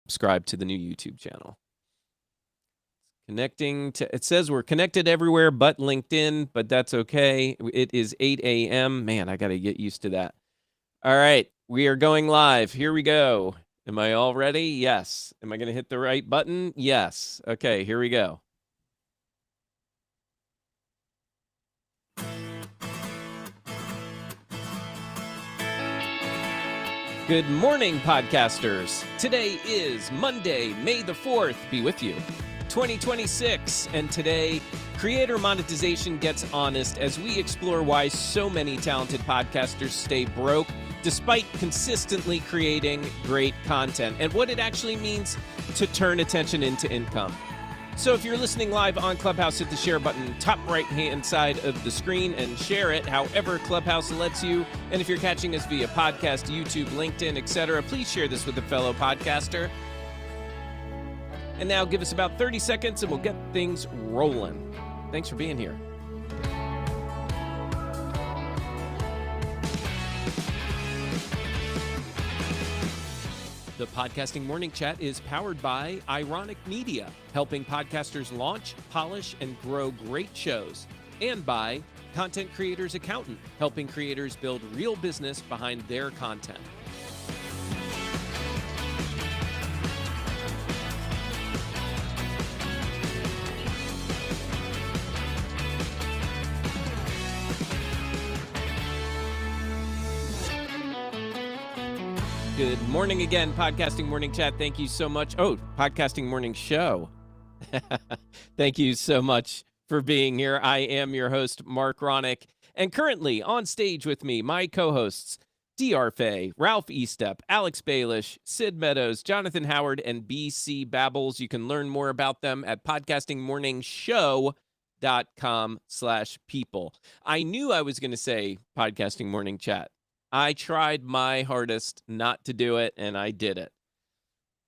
subscribe to the new YouTube channel. It says we're connected everywhere but LinkedIn, but that's okay. It is 8 a.m. Man, I got to get used to that. All right, we are going live. Here we go. Am I all ready? Yes. Am I going to hit the right button? Yes. Okay, here we go. Good morning, podcasters. Today is Monday, May the 4th. Be with you. 2026, and today, creator monetization gets honest as we explore why so many talented podcasters stay broke despite consistently creating great content and what it actually means to turn attention into income. So if you're listening live on Clubhouse, hit the share button top right-hand side of the screen and share it however Clubhouse lets you. And if you're catching us via podcast, YouTube, LinkedIn, etc., please share this with a fellow podcaster. And now give us about 30 seconds and we'll get things rolling. Thanks for being here. The Podcasting Morning Chat is powered by Ironic Media, helping podcasters launch, polish, and grow great shows. And by Content Creators Accountant, helping creators build real business behind their content. Good morning again, Podcasting Morning Chat. Thank you so much. Oh, Podcasting Morning Show. Thank you so much for being here. I am your host, Mark Ronick, and currently on stage with me, my co-hosts, DR Fay, Ralph Estep, Alex Baelish, Sid Meadows, Jonathan Howard, and BC Babbles. You can learn more about them at podcastingmorningshow.com/people. I knew I was going to say Podcasting Morning Chat. I tried my hardest not to do it, and I did it.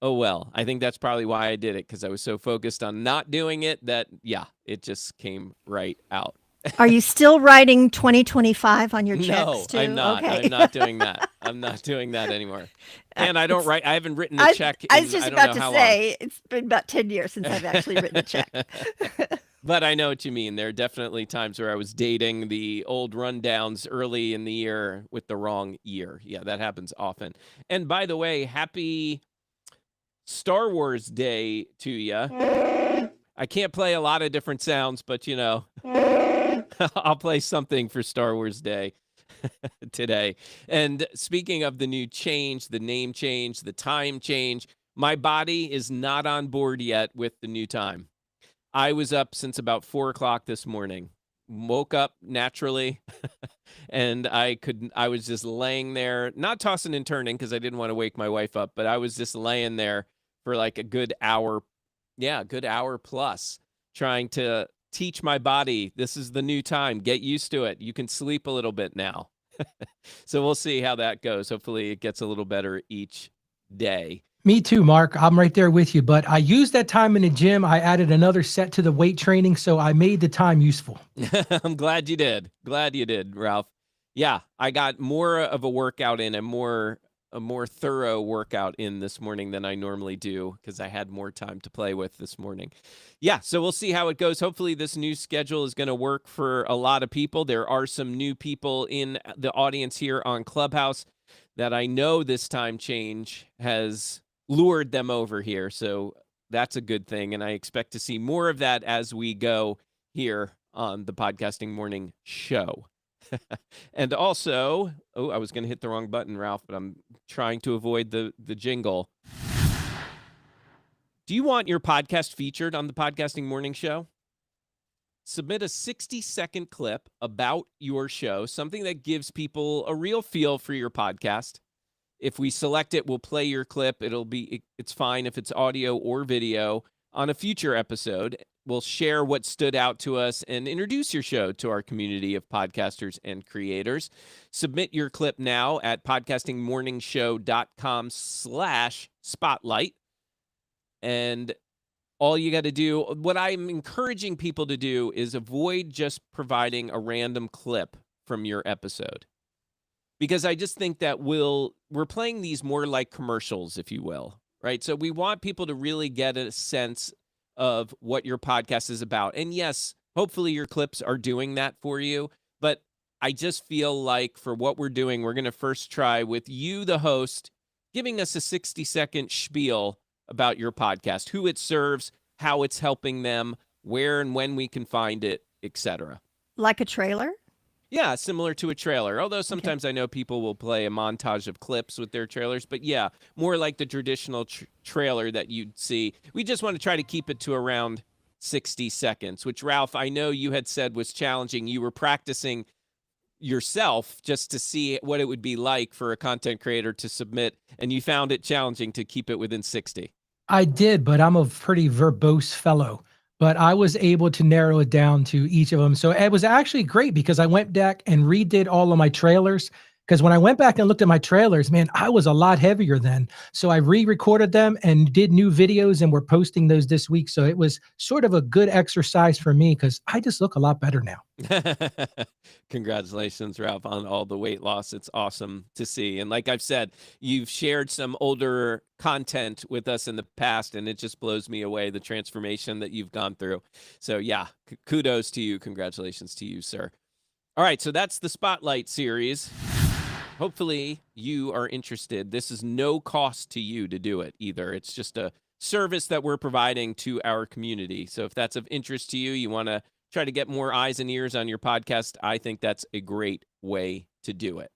Oh, well, I think that's probably why I did it, because I was so focused on not doing it that, yeah, it just came right out. Are you still writing 2025 on your checks, too? No, I'm not. Okay. I'm not doing that. I'm not doing that anymore. And I don't write. I haven't written a check in I was just I don't about know to how say, it's been about 10 years since I've actually written a check. But I know what you mean. There are definitely times where I was dating the old rundowns early in the year with the wrong year. Yeah, that happens often. And by the way, happy Star Wars Day to you. I can't play a lot of different sounds, but, you know, I'll play something for Star Wars Day today. And speaking of the new change, the name change, the time change, my body is not on board yet with the new time. I was up since about 4 o'clock this morning, woke up naturally, and I was just laying there, not tossing and turning because I didn't want to wake my wife up, but I was just laying there for like a good hour plus, trying to teach my body, this is the new time, get used to it. You can sleep a little bit now. So we'll see how that goes. Hopefully it gets a little better each day. Me too, Mark. I'm right there with you. But I used that time in the gym. I added another set to the weight training, so I made the time useful. I'm glad you did. Glad you did, Ralph. Yeah, I got more of a workout in, a more thorough workout in this morning than I normally do because I had more time to play with this morning. Yeah, so we'll see how it goes. Hopefully this new schedule is going to work for a lot of people. There are some new people in the audience here on Clubhouse that I know this time change has lured them over here. So that's a good thing. And I expect to see more of that as we go here on the Podcasting Morning Show. And also, I was going to hit the wrong button, Ralph, but I'm trying to avoid the jingle. Do you want your podcast featured on the Podcasting Morning Show? Submit a 60-second clip about your show, something that gives people a real feel for your podcast. If we select it, we'll play your clip. It's fine if it's audio or video. On a future episode, we'll share what stood out to us and introduce your show to our community of podcasters and creators. Submit your clip now at podcastingmorningshow.com/spotlight. And all you got to do, what I'm encouraging people to do is avoid just providing a random clip from your episode. Because I just think that we're playing these more like commercials, if you will. right? So we want people to really get a sense of what your podcast is about. And yes, hopefully your clips are doing that for you. But I just feel like for what we're doing, we're going to first try with you, the host, giving us a 60-second spiel about your podcast, who it serves, how it's helping them, where and when we can find it, etc. Like a trailer? Yeah, similar to a trailer. Although Okay. sometimes I know people will play a montage of clips with their trailers, but yeah, more like the traditional trailer that you'd see. We just want to try to keep it to around 60 seconds, which Ralph, I know you had said was challenging. You were practicing yourself just to see what it would be like for a content creator to submit, and you found it challenging to keep it within 60. I did, but I'm a pretty verbose fellow. But I was able to narrow it down to each of them. So it was actually great because I went back and redid all of my trailers. Because when I went back and looked at my trailers, man, I was a lot heavier then. So I re-recorded them and did new videos, and we're posting those this week. So it was sort of a good exercise for me because I just look a lot better now. Congratulations, Ralph, on all the weight loss. It's awesome to see. And like I've said, you've shared some older content with us in the past, and it just blows me away the transformation that you've gone through. So, yeah, kudos to you. Congratulations to you, sir. All right, so that's the Spotlight series. Hopefully, you are interested. This is no cost to you to do it either. It's just a service that we're providing to our community. So, if that's of interest to you, you want to try to get more eyes and ears on your podcast, I think that's a great way to do it.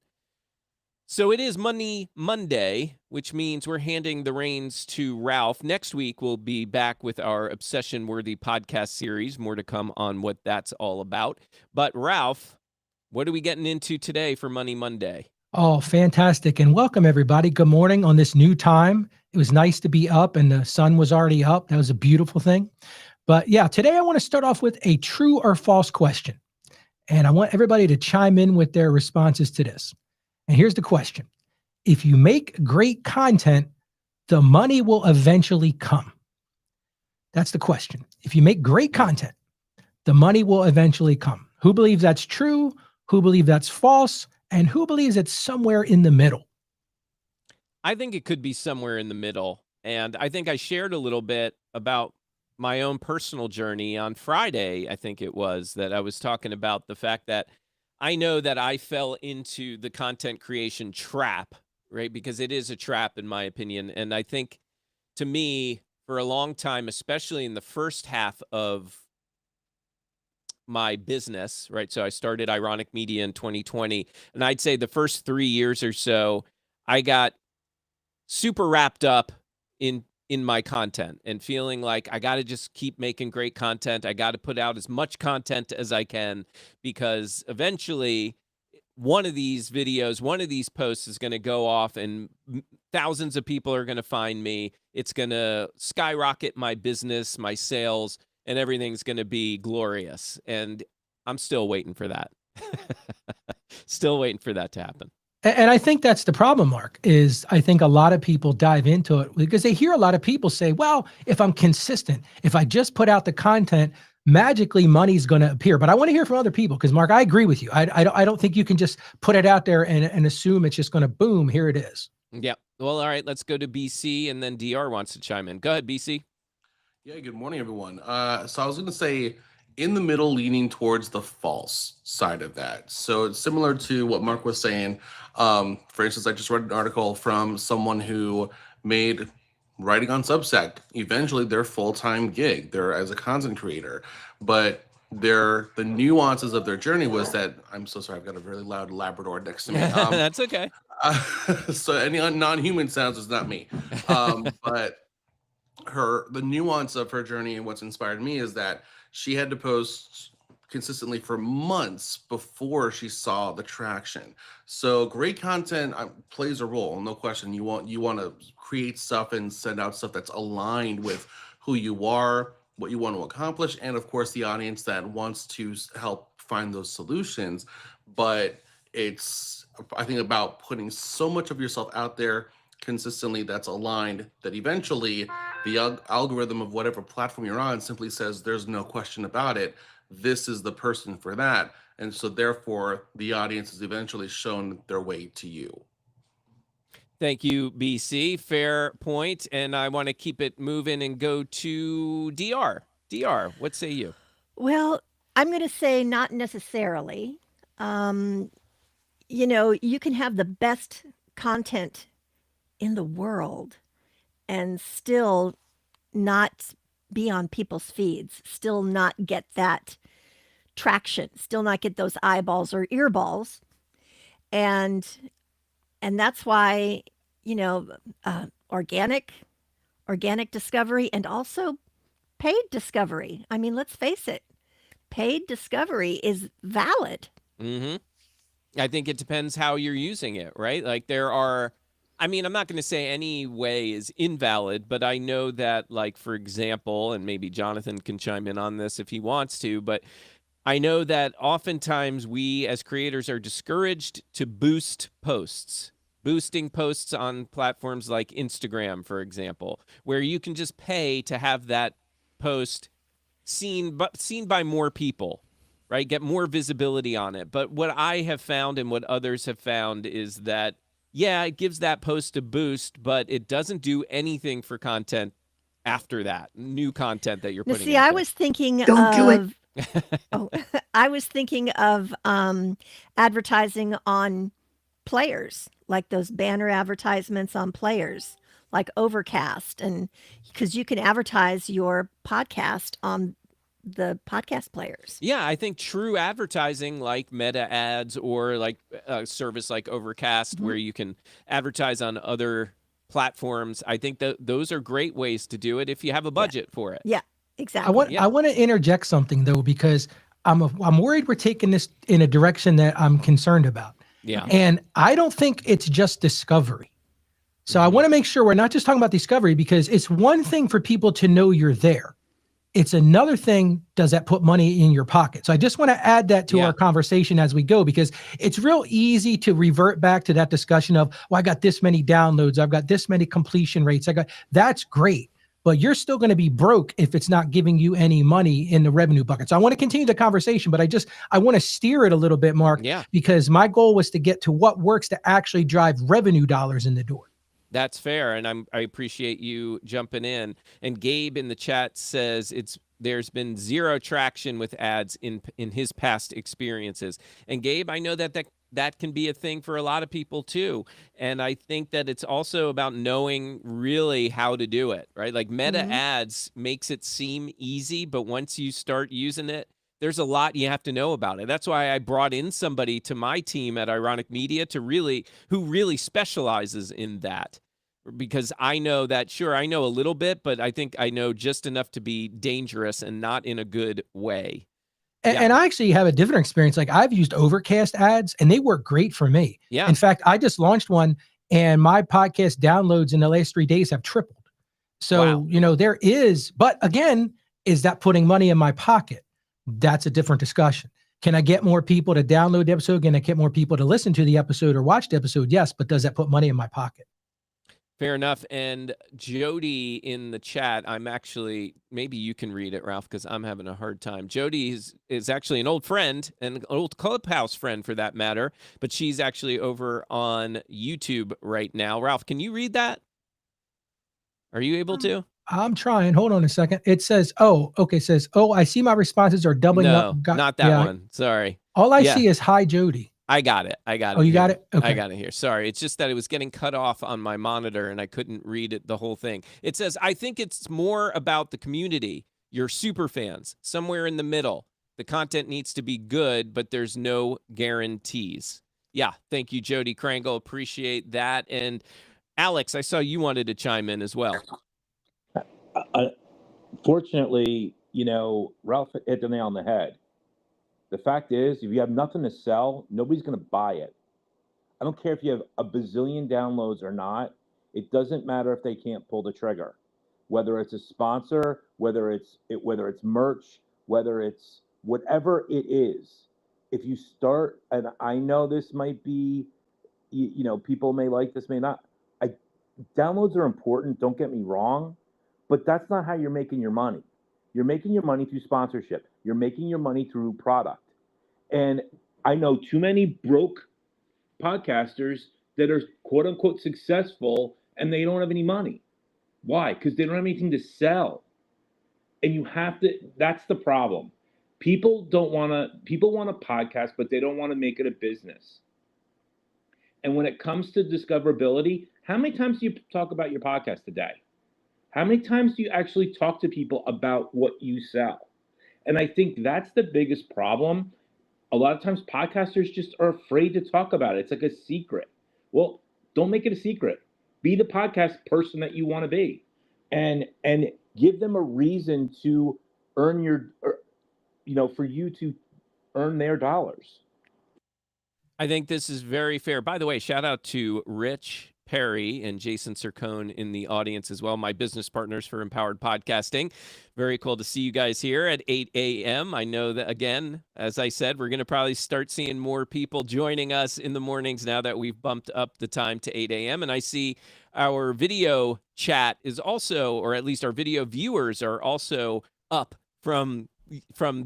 So it is Money Monday, which means we're handing the reins to Ralph. Next week, we'll be back with our Obsession Worthy podcast series. More to come on what that's all about. But Ralph, what are we getting into today for Money Monday? Oh, fantastic. And welcome, everybody. Good morning on this new time. It was nice to be up and the sun was already up. That was a beautiful thing. But yeah, today I want to start off with a true or false question. And I want everybody to chime in with their responses to this. And here's the question. If you make great content, the money will eventually come. That's the question. If you make great content, the money will eventually come. Who believes that's true? Who believes that's false? And who believes it's somewhere in the middle? I think it could be somewhere in the middle. And I think I shared a little bit about my own personal journey on Friday. I think it was that I was talking about the fact that I know that I fell into the content creation trap, right? Because it is a trap, in my opinion. And I think to me, for a long time, especially in the first half of my business, right? So I started Ironic Media in 2020. And I'd say the first 3 years or so, I got super wrapped up in my content and feeling like I got to just keep making great content. I got to put out as much content as I can because eventually one of these videos, one of these posts is going to go off and thousands of people are going to find me. It's going to skyrocket my business, my sales, and everything's going to be glorious. And I'm still waiting for that. Still waiting for that to happen. And I think that's the problem, Mark, is I think a lot of people dive into it because they hear a lot of people say, well, if I'm consistent, if I just put out the content, magically money's going to appear. But I want to hear from other people because, Mark, I agree with you. I don't think you can just put it out there and assume it's just going to boom, here it is. Yeah. Well, all right, let's go to BC and then DR wants to chime in. Go ahead, BC. Yeah, good morning, everyone. So I was going to say in the middle, leaning towards the false side of that. So it's similar to what Mark was saying. For instance, I just read an article from someone who made writing on Substack eventually their full-time gig. They're as a content creator, but the nuances of their journey was that I'm so sorry, I've got a really loud Labrador next to me. That's okay. So any non-human sounds is not me. But the nuance of her journey and what's inspired me is that she had to post consistently for months before she saw the traction. So great content plays a role, no question. You want to create stuff and send out stuff that's aligned with who you are, what you want to accomplish, and of course the audience that wants to help find those solutions. But it's, I think, about putting so much of yourself out there consistently that's aligned that eventually the algorithm of whatever platform you're on simply says there's no question about it, this is the person for that, and so therefore the audience is eventually shown their way to you. Thank you, BC. Fair point. And I want to keep it moving and go to DR. DR, what say you? Well, I'm going to say not necessarily. Um, you can have the best content in the world and still not be on people's feeds, still not get that traction, still not get those eyeballs or earballs. And that's why, you know, organic discovery and also paid discovery. I mean, let's face it, paid discovery is valid. Mm-hmm. I think it depends how you're using it, right? Like I'm not going to say any way is invalid, but I know that, like, for example, and maybe Jonathan can chime in on this if he wants to, but I know that oftentimes we as creators are discouraged to boost posts. Boosting posts on platforms like Instagram, for example, where you can just pay to have that post seen by more people, right? Get more visibility on it. But what I have found and what others have found is that, yeah, it gives that post a boost, but it doesn't do anything for content after that, new content that you're Now, putting see, out I there. was thinking Don't do it. of oh, I was thinking of advertising on players, like those banner advertisements on players, like Overcast, and because you can advertise your podcast on the podcast players. Yeah, I think true advertising like meta ads or like a service like Overcast Mhm. where you can advertise on other platforms, I think that those are great ways to do it if you have a Yeah. budget for it. Yeah, I exactly. want to interject something though, because I'm worried we're taking this in a direction that I'm concerned about. Yeah. Okay. And I don't think it's just discovery. So I Mhm. want to make sure we're not just talking about discovery, because it's one thing for people to know you're there. It's another thing, does that put money in your pocket? So I just want to add that to Yeah. our conversation as we go, because it's real easy to revert back to that discussion of, well, I got this many downloads, I've got this many completion rates. That's great, but you're still going to be broke if it's not giving you any money in the revenue bucket. So I want to continue the conversation, but I want to steer it a little bit, Mark, Yeah. because my goal was to get to what works to actually drive revenue dollars in the door. That's fair, and I appreciate you jumping in. And Gabe in the chat says there's been zero traction with ads in his past experiences. And Gabe, I know that can be a thing for a lot of people too. And I think that it's also about knowing really how to do it, right? Like meta Mhm. ads makes it seem easy, but once you start using it, there's a lot you have to know about it. That's why I brought in somebody to my team at Ironic Media who really specializes in that. Because I know that, sure, I know a little bit, but I think I know just enough to be dangerous and not in a good way. And I actually have a different experience. Like, I've used Overcast ads and they work great for me. Yeah. In fact, I just launched one and my podcast downloads in the last 3 days have tripled. So, Wow. there is, but again, is that putting money in my pocket? That's a different discussion. Can I get more people to download the episode? Can I get more people to listen to the episode or watch the episode? Yes, but does that put money in my pocket? Fair enough. And Jody in the chat, maybe you can read it, Ralph, because I'm having a hard time. Jody is actually an old friend, an old Clubhouse friend for that matter, but she's actually over on YouTube right now. Ralph, can you read that? Are you able to? I'm trying. Hold on a second. It says, I see my responses are doubling up. No, not that one. Sorry. All I see is hi, Jody. I got it. Oh, you got it? Okay. I got it here. Sorry. It's just that it was getting cut off on my monitor and I couldn't read it, the whole thing. It says, I think it's more about the community, your super fans, somewhere in the middle. The content needs to be good, but there's no guarantees. Yeah. Thank you, Jody Krangle. Appreciate that. And Alex, I saw you wanted to chime in as well. Fortunately, Ralph hit the nail on the head. The fact is, if you have nothing to sell, nobody's going to buy it. I don't care if you have a bazillion downloads or not. It doesn't matter if they can't pull the trigger. Whether it's a sponsor, whether it's merch, whether it's whatever it is. If you start, and I know this might be, people may like this, may not. Downloads are important. Don't get me wrong, but that's not how you're making your money. You're making your money through sponsorship. You're making your money through product. And I know too many broke podcasters that are quote unquote successful and they don't have any money. Why? Because they don't have anything to sell. And you have to, that's the problem. People want a podcast, but they don't want to make it a business. And when it comes to discoverability, how many times do you talk about your podcast a day? How many times do you actually talk to people about what you sell? And I think that's the biggest problem. A lot of times podcasters just are afraid to talk about it. It's like a secret. Well, don't make it a secret. Be the podcast person that you want to be. And give them a reason to earn for you to earn their dollars. I think this is very fair. By the way, shout out to Rich Perry and Jason Sircone in the audience as well, my business partners for Empowered Podcasting. Very cool to see you guys here at 8 a.m. I know that, again, as I said, we're going to probably start seeing more people joining us in the mornings now that we've bumped up the time to 8 a.m. And I see our video chat is also, or at least our video viewers are also up from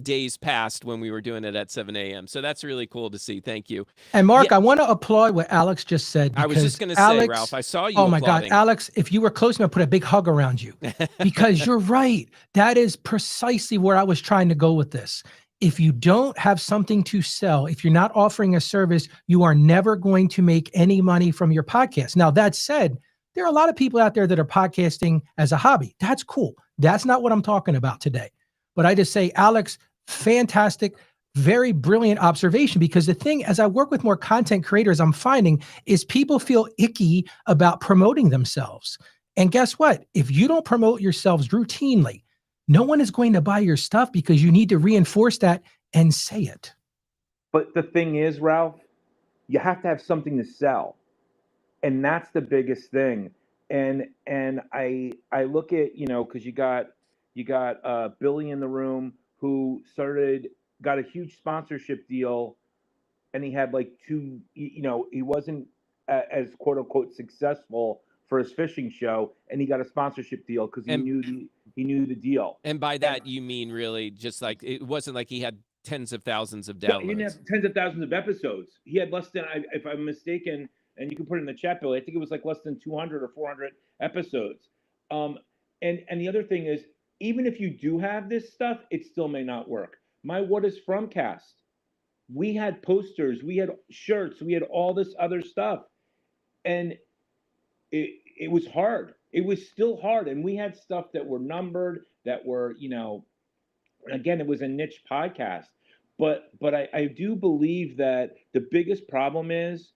days past when we were doing it at 7 a.m. So that's really cool to see. Thank you. And Mark, I want to applaud what Alex just said. I was just going to say, Ralph, I saw you Oh my applauding. God, Alex, if you were close, I'm going to put a big hug around you because you're right. That is precisely where I was trying to go with this. If you don't have something to sell, if you're not offering a service, you are never going to make any money from your podcast. Now, that said, there are a lot of people out there that are podcasting as a hobby. That's cool. That's not what I'm talking about today. But I just say, Alex, fantastic, very brilliant observation, because the thing, as I work with more content creators, I'm finding is people feel icky about promoting themselves. And guess what? If you don't promote yourselves routinely, no one is going to buy your stuff because you need to reinforce that and say it. But the thing is, Ralph, you have to have something to sell. And that's the biggest thing. And I look at, because you got Billy in the room who got a huge sponsorship deal, and he had like two, he wasn't as quote unquote successful for his fishing show, and he got a sponsorship deal because he knew the deal. And by that you mean really just like, it wasn't like he had tens of thousands of downloads. No, he didn't have tens of thousands of episodes. He had less than, if I'm mistaken, and you can put it in the chat, Billy, I think it was like less than 200 or 400 episodes. And the other thing is, even if you do have this stuff, it still may not work. My What Is From cast, we had posters, we had shirts, we had all this other stuff. And it was hard. It was still hard. And we had stuff that were numbered, that were, again, it was a niche podcast. But I do believe that the biggest problem is,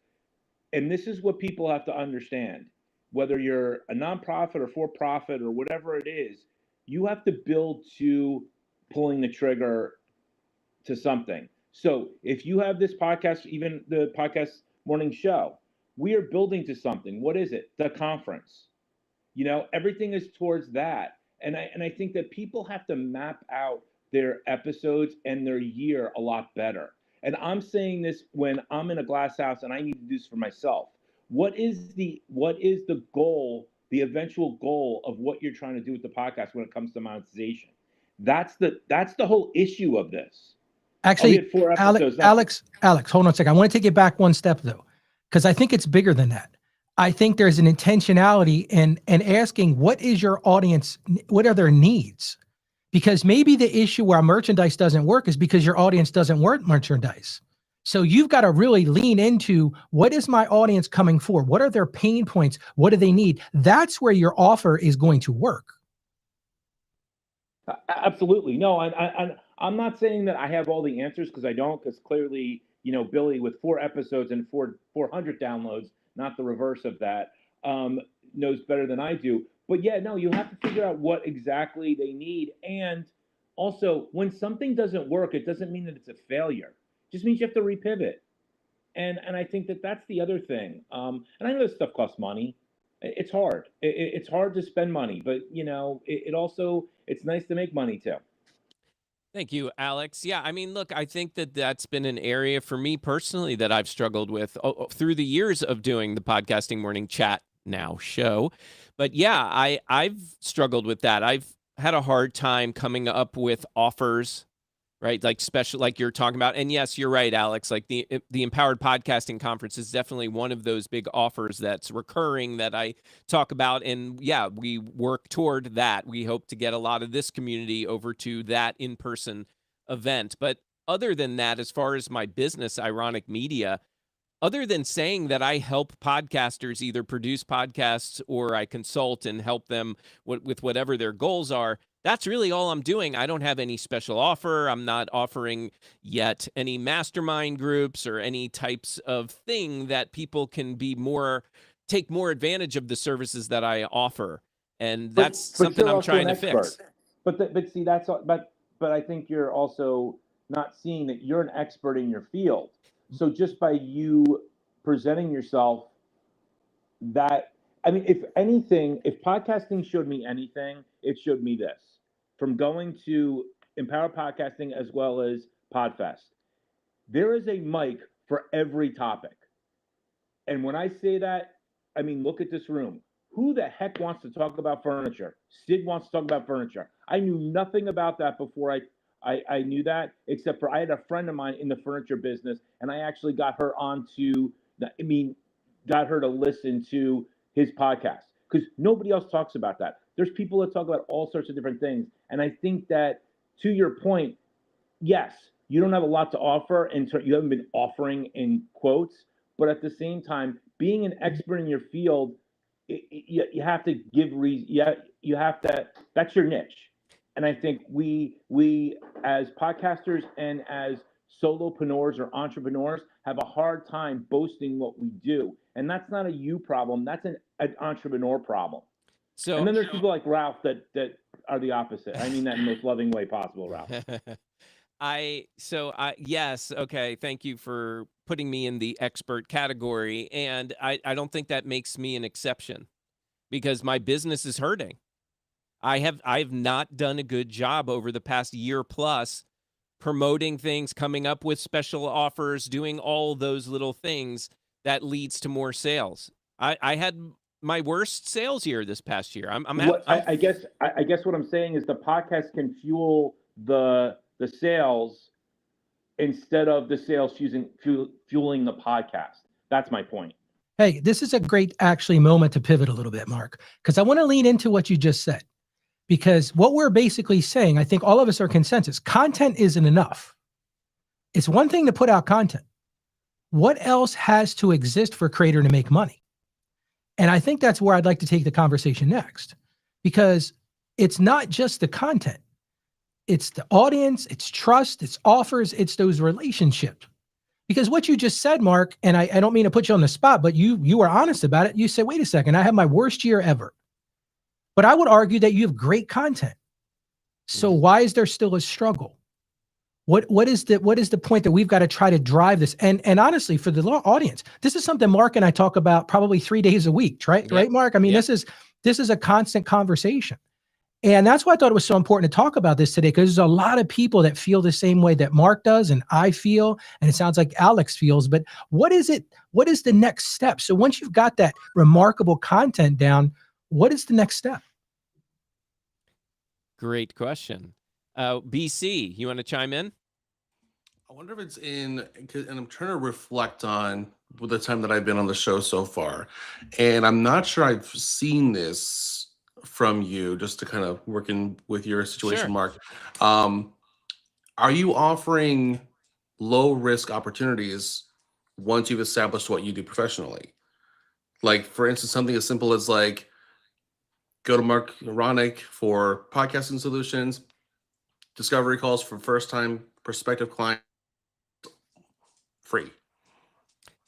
and this is what people have to understand, whether you're a nonprofit or for-profit or whatever it is, you have to build to pulling the trigger to something. So if you have this podcast, even the podcast morning show, we are building to something. What is it? The conference. Everything is towards that. And I think that people have to map out their episodes and their year a lot better. And I'm saying this when I'm in a glass house and I need to do this for myself. What is the goal, the eventual goal of what you're trying to do with the podcast when it comes to monetization? That's the whole issue of this. Actually, Alex, hold on a second. I want to take it back one step though, because I think it's bigger than that. I think there's an intentionality in asking, what is your audience? What are their needs? Because maybe the issue where merchandise doesn't work is because your audience doesn't want merchandise. So you've got to really lean into, what is my audience coming for? What are their pain points? What do they need? That's where your offer is going to work. Absolutely. No, I'm not saying that I have all the answers, because I don't, because clearly, Billy with 4 episodes and 400 downloads, not the reverse of that, knows better than I do. But yeah, no, you have to figure out what exactly they need. And also, when something doesn't work, it doesn't mean that it's a failure. It just means you have to repivot. And I think that that's the other thing. And I know this stuff costs money. It's hard. It's hard to spend money, but it also, it's nice to make money too. Thank you, Alex. Yeah, I mean, look, I think that that's been an area for me personally that I've struggled with through the years of doing the Podcasting Morning Chat Now show. But yeah, I've struggled with that. I've had a hard time coming up with offers right? Like special, like you're talking about. And yes, you're right, Alex. Like the Empowered Podcasting Conference is definitely one of those big offers that's recurring that I talk about. And yeah, we work toward that. We hope to get a lot of this community over to that in-person event. But other than that, as far as my business, Ironic Media, other than saying that I help podcasters either produce podcasts or I consult and help them with whatever their goals are, that's really all I'm doing. I don't have any special offer. I'm not offering yet any mastermind groups or any types of thing that people can take more advantage of the services that I offer. And that's But something you're I'm also trying an to expert. fix. But see, but I think you're also not seeing that you're an expert in your field. So just by you presenting yourself, that I mean, if anything, if podcasting showed me anything, it showed me this. From going to Empower Podcasting as well as Podfest, there is a mic for every topic. And when I say that, I mean, look at this room. Who the heck wants to talk about furniture? Sid wants to talk about furniture. I knew nothing about that before I knew that, except for I had a friend of mine in the furniture business, and I actually got her got her to listen to his podcast because nobody else talks about that. There's people that talk about all sorts of different things. And I think that, to your point, yes, you don't have a lot to offer, and you haven't been offering in quotes, but at the same time, being an expert in your field, you have to give reason. You have to. That's your niche, and I think we as podcasters and as solopreneurs or entrepreneurs have a hard time boasting what we do, and that's not a you problem. That's an entrepreneur problem. And So then there's people like Ralph that are the opposite. I mean that in the most loving way possible, Ralph. Yes, okay, thank you for putting me in the expert category, and I don't think that makes me an exception because my business is hurting. I've not done a good job over the past year plus promoting things, coming up with special offers, doing all those little things that leads to more sales. I had my worst sales year this past year. What I guess what I'm saying is the podcast can fuel the sales instead of the sales fueling the podcast. That's my point. Hey, this is a great actually moment to pivot a little bit, Mark, because I want to lean into what you just said. Because what we're basically saying, I think all of us are consensus, content isn't enough. It's one thing to put out content. What else has to exist for a creator to make money? And I think that's where I'd like to take the conversation next, because it's not just the content. It's the audience, it's trust, it's offers, it's those relationships. Because what you just said, Mark, and I don't mean to put you on the spot, but you were honest about it. You said, wait a second, I have my worst year ever. But I would argue that you have great content. So why is there still a struggle? What is the point that we've got to try to drive this? And honestly, for the audience, this is something Mark and I talk about probably 3 days a week, right? Yep. Right, Mark? I mean, Yep. this is a constant conversation. And that's why I thought it was so important to talk about this today, because there's a lot of people that feel the same way that Mark does and I feel, and it sounds like Alex feels. But what is it? What is the next step? So once you've got that remarkable content down, what is the next step? Great question. BC, you want to chime in? I wonder if it's and I'm trying to reflect on the time that I've been on the show so far, and I'm not sure I've seen this from you. Just to kind of work in with your situation, Sure. Mark. Are you offering low risk opportunities once you've established what you do professionally? Like, for instance, something as simple as like go to Mark Ronick for podcasting solutions, discovery calls for first time prospective clients, free.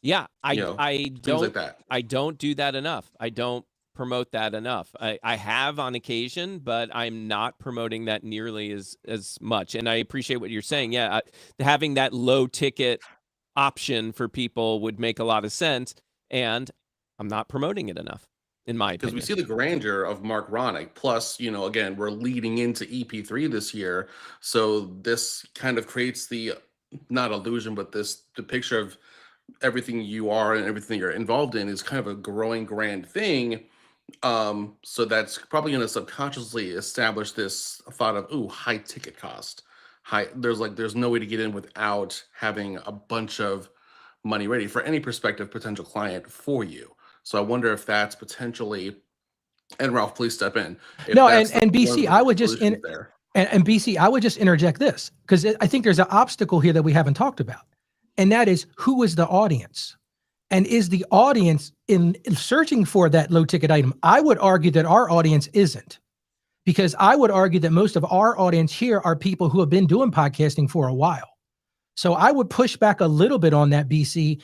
Yeah, Things like that. I don't do that enough. I don't promote that enough. I have on occasion, but I'm not promoting that nearly as much. And I appreciate what you're saying. Yeah, having that low ticket option for people would make a lot of sense, and I'm not promoting it enough, in my Because we opinion. see the grandeur of Mark Ronick. Plus, again, we're leading into EP3 this year. So this kind of creates the not illusion, but the picture of everything you are and everything you're involved in is kind of a growing grand thing. So that's probably going to subconsciously establish this thought of, ooh, high ticket cost. high. There's no way to get in without having a bunch of money ready for any prospective potential client for you. So I wonder if that's potentially, and Ralph, please step in, if No, that's and one of BC, the I bigger would just solutions there. and BC, I would just interject this because I think there's an obstacle here that we haven't talked about, and that is who is the audience, and is the audience in searching for that low ticket item? I would argue that our audience isn't, because I would argue that most of our audience here are people who have been doing podcasting for a while. So I would push back a little bit on that, BC.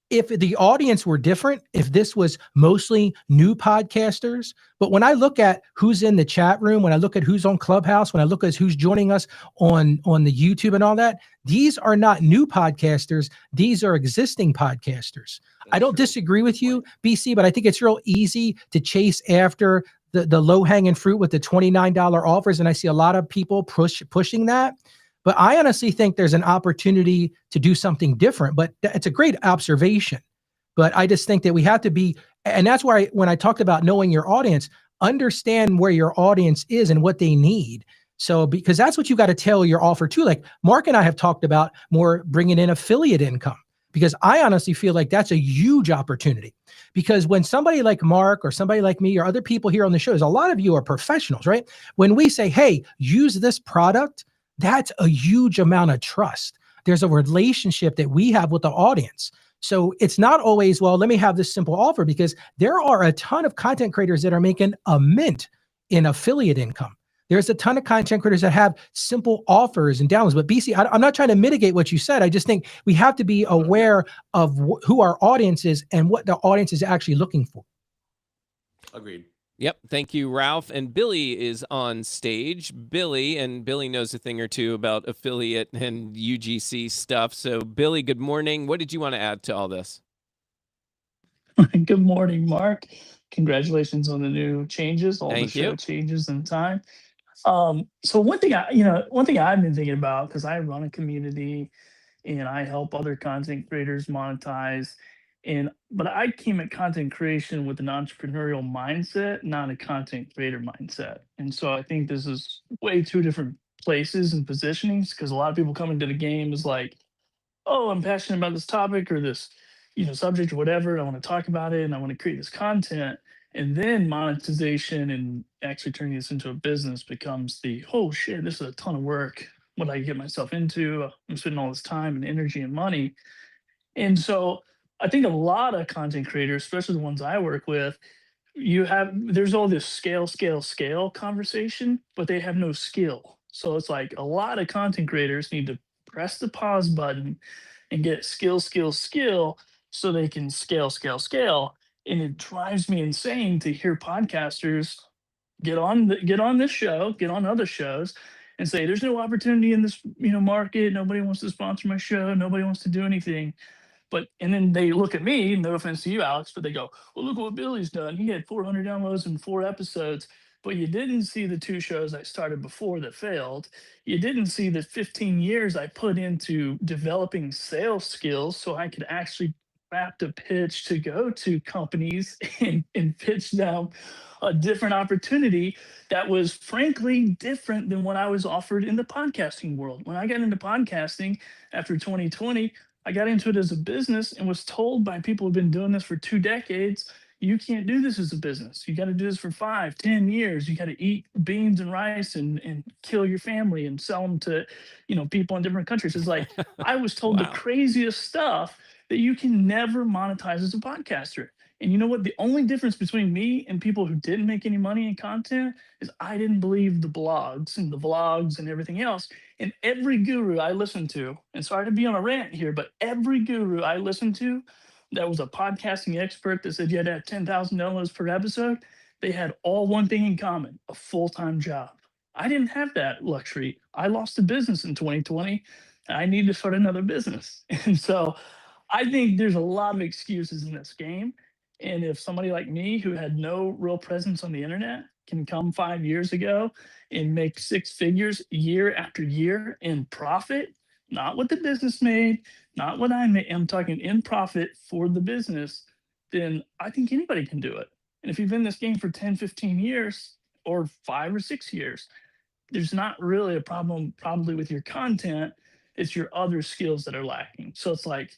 If the audience were different, if this was mostly new podcasters, but when I look at who's in the chat room, when I look at who's on Clubhouse, when I look at who's joining us on the YouTube and all that, these are not new podcasters. These are existing podcasters. I That's don't true. disagree with you, BC, but I think it's real easy to chase after the low hanging fruit with the $29 offers, and I see a lot of people pushing that. But I honestly think there's an opportunity to do something different. But it's a great observation. But I just think that we have to be, and that's why when I talked about knowing your audience, understand where your audience is and what they need. So, because that's what you got to tell your offer to. Like Mark and I have talked about more bringing in affiliate income, because I honestly feel like that's a huge opportunity. Because when somebody like Mark or somebody like me or other people here on the shows, a lot of you are professionals, right? When we say, hey, use this product, that's a huge amount of trust. There's a relationship that we have with the audience. So it's not always, well, let me have this simple offer, because there are a ton of content creators that are making a mint in affiliate income. There's a ton of content creators that have simple offers and downloads. But BC, I'm not trying to mitigate what you said. I just think we have to be aware of who our audience is and what the audience is actually looking for. Agreed. Yep. Thank you, Ralph. And Billy is on stage. Billy knows a thing or two about affiliate and UGC stuff. So, Billy, good morning. What did you want to add to all this? Good morning, Mark. Congratulations on the new changes, all the Thank show you. changes in time. So one thing I've been thinking about, because I run a community and I help other content creators monetize. But I came at content creation with an entrepreneurial mindset, not a content creator mindset. And so I think this is way two different places and positionings, because a lot of people come into the game is like, oh, I'm passionate about this topic or this, subject or whatever. And I want to talk about it and I want to create this content. And then monetization and actually turning this into a business becomes the, oh shit, this is a ton of work. What I get myself into? I'm spending all this time and energy and money. And so I think a lot of content creators, especially the ones I work with, there's all this scale conversation, but they have no skill. So it's like a lot of content creators need to press the pause button and get skill so they can scale. And it drives me insane to hear podcasters get on this show, get on other shows and say there's no opportunity in this, market. Nobody wants to sponsor my show. Nobody wants to do anything. But and then they look at me, no offense to you, Alex, but they go, well, look what Billy's done. He had 400 downloads in 4 episodes, but you didn't see the 2 shows I started before that failed. You didn't see the 15 years I put into developing sales skills so I could actually craft a pitch to go to companies and pitch them a different opportunity that was frankly different than what I was offered in the podcasting world. When I got into podcasting after 2020, I got into it as a business and was told by people who've been doing this for 2 decades, you can't do this as a business. You got to do this for 5, 10 years. You got to eat beans and rice and kill your family and sell them to, people in different countries. It's like I was told the Wow. craziest stuff that you can never monetize as a podcaster. And you know what? The only difference between me and people who didn't make any money in content is I didn't believe the blogs and the vlogs and everything else. And every guru I listened to, and sorry to be on a rant here, but every guru I listened to that was a podcasting expert that said you had to have 10,000 downloads per episode, they had all one thing in common: a full time job. I didn't have that luxury. I lost a business in 2020. I need to start another business. And so I think there's a lot of excuses in this game. And if somebody like me, who had no real presence on the internet, can come 5 years ago and make 6 figures year after year in profit, not what the business made, not what I made, I'm talking in profit for the business, then I think anybody can do it. And if you've been in this game for 10, 15 years or 5 or 6 years, there's not really a problem probably with your content. It's your other skills that are lacking. So it's like,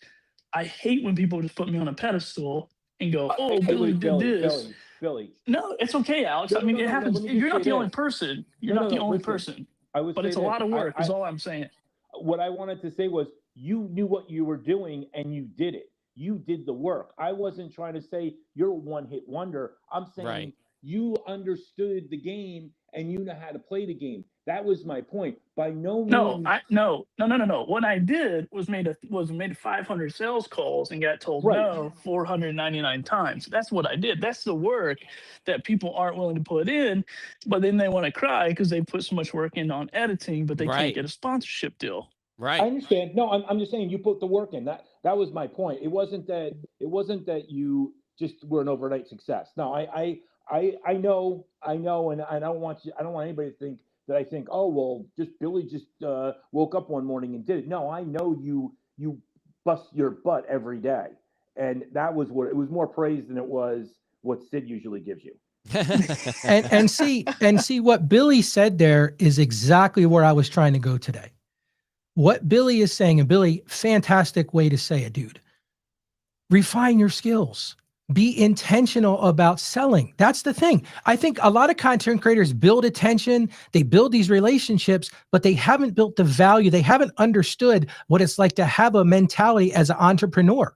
I hate when people just put me on a pedestal and go, "Oh, Hey, Billy wait, did Billy, this." Billy, Billy. No, it's okay, Alex. No, I no, mean, no, it no, no. Let happens. me just You're say not the only this. person. You're No, not no, the no. only Listen, person. I would But say it's a this. lot of work, is all I'm saying. What I wanted to say was you knew what you were doing and you did it. You did the work. I wasn't trying to say you're a one hit wonder. I'm Right. saying you understood the game and you know how to play the game. That was my point. By no No, means, I no no no no no. What I did was made 500 sales calls and got told right. no 499 times. That's what I did. That's the work that people aren't willing to put in, but then they want to cry because they put so much work in on editing, but they can't Right. get a sponsorship deal. I Right. understand. No, I'm just saying you put the work in. That was my point. It wasn't that you just were an overnight success. No, I know, and I don't want anybody to think that I think, oh well, just Billy just woke up one morning and did it. No, I know you bust your butt every day, and that was what it was more praise than it was what Sid usually gives you. And see what Billy said there is exactly where I was trying to go today. What Billy is saying, and Billy, fantastic way to say it, dude. Refine your skills. Be intentional about selling. That's the thing. I think a lot of content creators build attention, they build these relationships, but they haven't built the value. They haven't understood what it's like to have a mentality as an entrepreneur.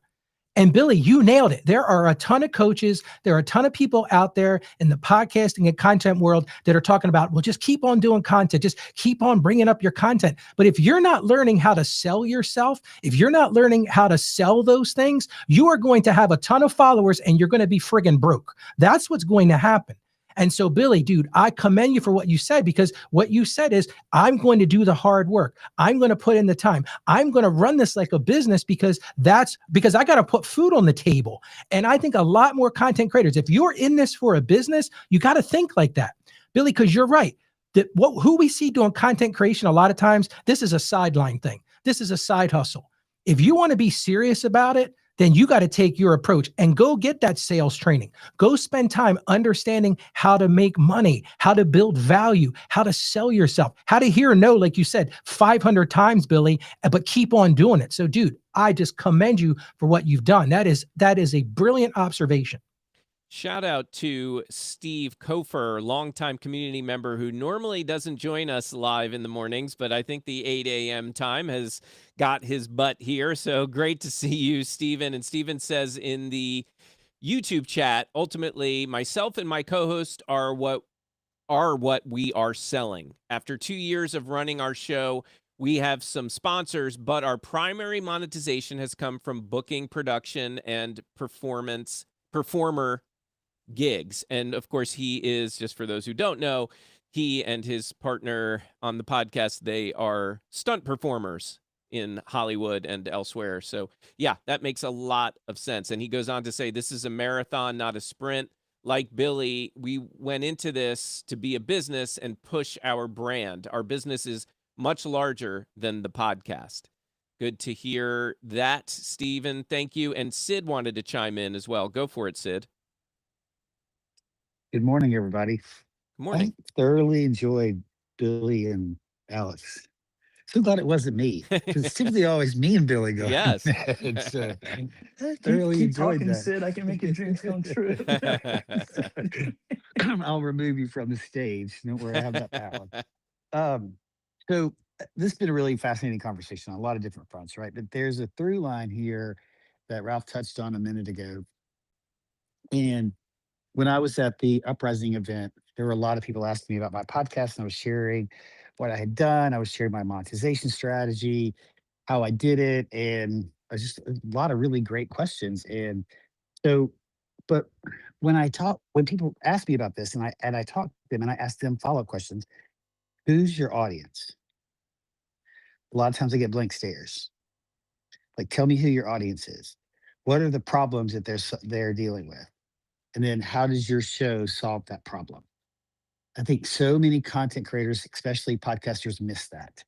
And Billy, you nailed it. There are a ton of coaches, there are a ton of people out there in the podcasting and content world that are talking about, well, just keep on doing content, just keep on bringing up your content. But if you're not learning how to sell yourself, if you're not learning how to sell those things, you are going to have a ton of followers and you're going to be friggin' broke. That's what's going to happen. And so, Billy, dude, I commend you for what you said, because what you said is, I'm going to do the hard work. I'm going to put in the time. I'm going to run this like a business, because I got to put food on the table. And I think a lot more content creators, if you're in this for a business, you got to think like that, Billy, because you're right. Who we see doing content creation a lot of times, this is a sideline thing. This is a side hustle. If you want to be serious about it, then you got to take your approach and go get that sales training. Go spend time understanding how to make money, how to build value, how to sell yourself, how to hear no, like you said, 500 times, Billy, but keep on doing it. So, dude, I just commend you for what you've done. That is a brilliant observation. Shout out to Steve Kofer, longtime community member who normally doesn't join us live in the mornings, but I think the 8 a.m. time has got his butt here. So great to see you, Steven. And Steven says in the YouTube chat, ultimately, myself and my co-host are what we are selling. After 2 years of running our show, we have some sponsors, but our primary monetization has come from booking, production, and performer gigs. And of course, he is, just for those who don't know, he and his partner on the podcast, they are stunt performers in Hollywood and elsewhere. So, yeah, that makes a lot of sense. And he goes on to say, this is a marathon, not a sprint. Like Billy, we went into this to be a business and push our brand. Our business is much larger than the podcast. Good to hear that, Stephen. Thank you. And Sid wanted to chime in as well. Go for it, Sid. Good morning, everybody. Good I morning. thoroughly enjoyed Billy and Alex. So glad it wasn't me, because it's typically always me and Billy going. Yes. It's, I Keep thoroughly keep enjoyed talking, that. Sid. I can make your dreams come true. I'll remove you from the stage. Don't worry, I have that power. Um, so this has been a really fascinating conversation on a lot of different fronts, right? But there's a through line here that Ralph touched on a minute ago. And when I was at the Uprising event, there were a lot of people asking me about my podcast, and I was sharing what I had done. I was sharing my monetization strategy, how I did it, and I was just a lot of really great questions. And so, but when people ask me about this, and I talk to them, and I ask them follow up questions, who's your audience? A lot of times I get blank stares. Like, tell me who your audience is. What are the problems that they're dealing with? And then how does your show solve that problem? I think so many content creators, especially podcasters, miss that.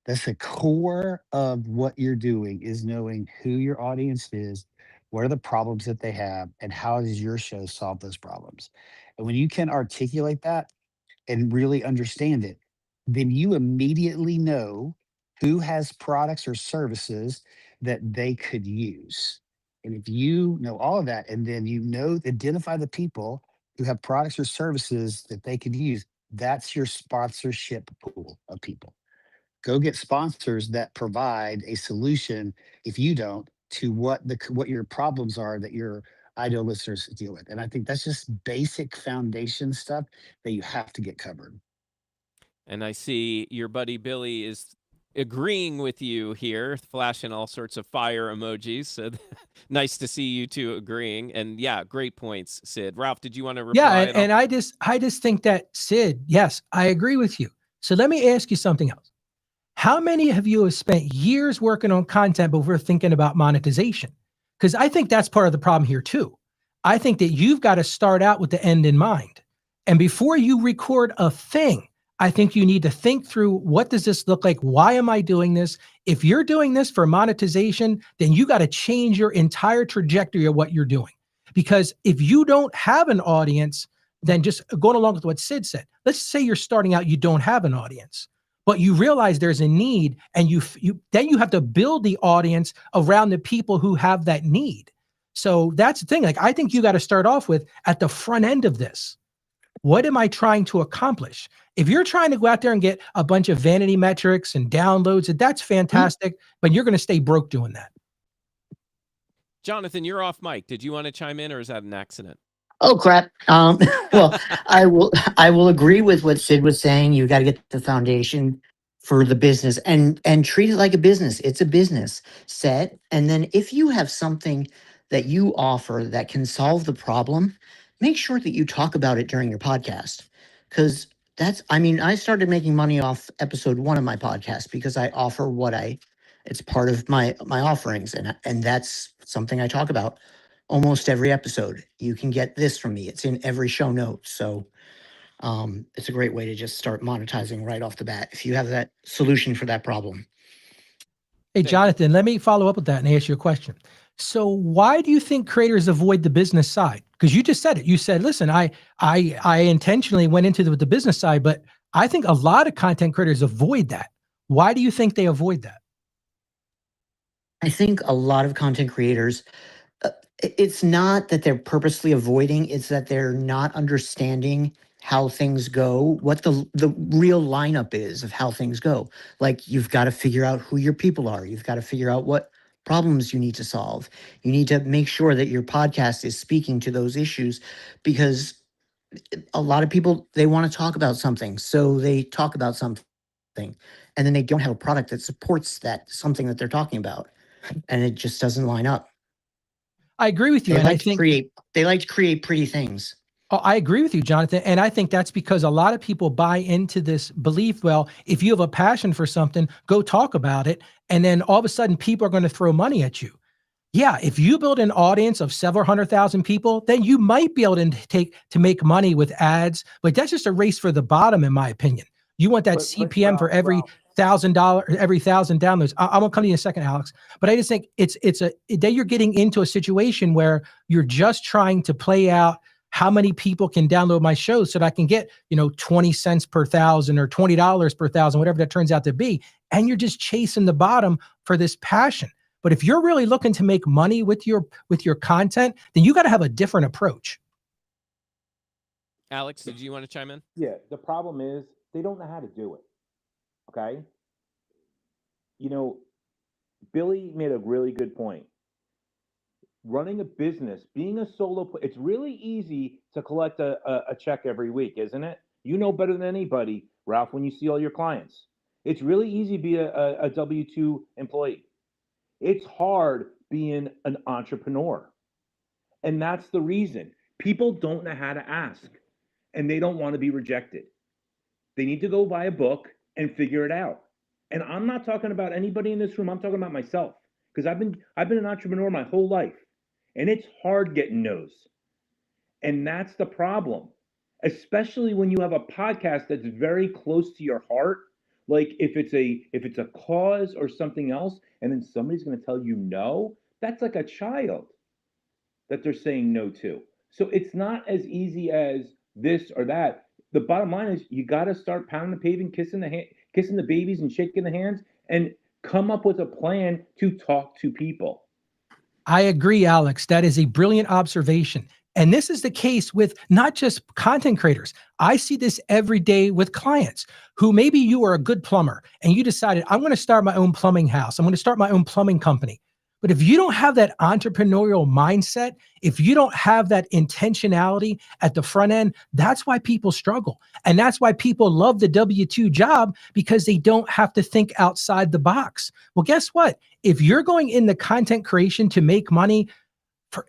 That's the core of what you're doing, is knowing who your audience is, what are the problems that they have, and how does your show solve those problems. And when you can articulate that and really understand it, then you immediately know who has products or services that they could use. And if you know all of that, and then identify the people who have products or services that they could use, that's your sponsorship pool of people. Go get sponsors that provide a solution, if you don't, to what your problems are that your ideal listeners deal with. And I think that's just basic foundation stuff that you have to get covered. And I see your buddy Billy is agreeing with you here, flashing all sorts of fire emojis. So nice to see you two agreeing. And yeah, great points, Sid. Ralph, did you want to Yeah, reply at all? and I just think that Sid, yes, I agree with you. So let me ask you something else. How many of you have spent years working on content before thinking about monetization? Because I think that's part of the problem here too. I think that you've got to start out with the end in mind. And before you record a thing, I think you need to think through, what does this look like? Why am I doing this? If you're doing this for monetization, then you got to change your entire trajectory of what you're doing. Because if you don't have an audience, then just going along with what Sid said, let's say you're starting out, you don't have an audience, but you realize there's a need, and you have to build the audience around the people who have that need. So that's the thing. Like, I think you got to start off with, at the front end of this, what am I trying to accomplish? If you're trying to go out there and get a bunch of vanity metrics and downloads, that's fantastic, but you're going to stay broke doing that. Jonathan, you're off mic. Did you want to chime in, or is that an accident? Oh crap. Well, I will agree with what Sid was saying. You got to get the foundation for the business and treat it like a business. It's a business set. And then if you have something that you offer that can solve the problem, make sure that you talk about it during your podcast. Cause I mean, I started making money off episode 1 of my podcast because I offer it's part of my offerings, and that's something I talk about almost every episode. You can get this from me. It's in every show note. So it's a great way to just start monetizing right off the bat if you have that solution for that problem. Hey, Thank you. Jonathan, let me follow up with that and ask you a question. So why do you think creators avoid the business side? Because you just said it. You said, listen, I intentionally went into the business side, but I think a lot of content creators avoid that. Why do you think they avoid that? I think a lot of content creators, it's not that they're purposely avoiding, it's that they're not understanding how things go, what the real lineup is of how things go. Like, you've got to figure out who your people are. You've got to figure out what problems you need to solve. You need to make sure that your podcast is speaking to those issues, because a lot of people, they want to talk about something, so they talk about something, and then they don't have a product that supports that something that they're talking about, and it just doesn't line up. I agree with you. They And I like to think create pretty things. Oh, I agree with you, Jonathan. And I think that's because a lot of people buy into this belief, well, if you have a passion for something, go talk about it. And then all of a sudden, people are going to throw money at you. Yeah, if you build an audience of several 100,000 people, then you might be able to make money with ads, but that's just a race for the bottom, in my opinion. You want that But CPM for every $1,000, every 1,000 downloads. I'm gonna come to you in a second, Alex. But I just think that you're getting into a situation where you're just trying to play out how many people can download my show so that I can get 20 cents per thousand or $20 per thousand, whatever that turns out to be, and you're just chasing the bottom for this passion. But if you're really looking to make money with your content, then you got to have a different approach. Alex, did you want to chime in? Yeah, the problem is they don't know how to do it. Okay. You know, Billy made a really good point. Running a business, being a it's really easy to collect a check every week, isn't it? You know better than anybody, Ralph, when you see all your clients. It's really easy to be a W 2 employee. It's hard being an entrepreneur. And that's the reason people don't know how to ask, and they don't want to be rejected. They need to go buy a book and figure it out. And I'm not talking about anybody in this room. I'm talking about myself, because I've been an entrepreneur my whole life, and it's hard getting no's. And that's the problem, especially when you have a podcast that's very close to your heart. Like, if it's a cause or something else, and then somebody's going to tell you no, that's like a child that they're saying no to. So it's not as easy as this or that. the bottom line is you got to start pounding the pavement, kissing the babies and shaking the hands, and come up with a plan to talk to people. I agree, Alex. That is a brilliant observation. And this is the case with not just content creators. I see this every day with clients who maybe you are a good plumber and you decided, I'm going to start my own plumbing house. I'm going to start my own plumbing company. But if you don't have that entrepreneurial mindset, if you don't have that intentionality at the front end, that's why people struggle. And that's why people love the W-2 job, because they don't have to think outside the box. Well, guess what? If you're going into content creation to make money, for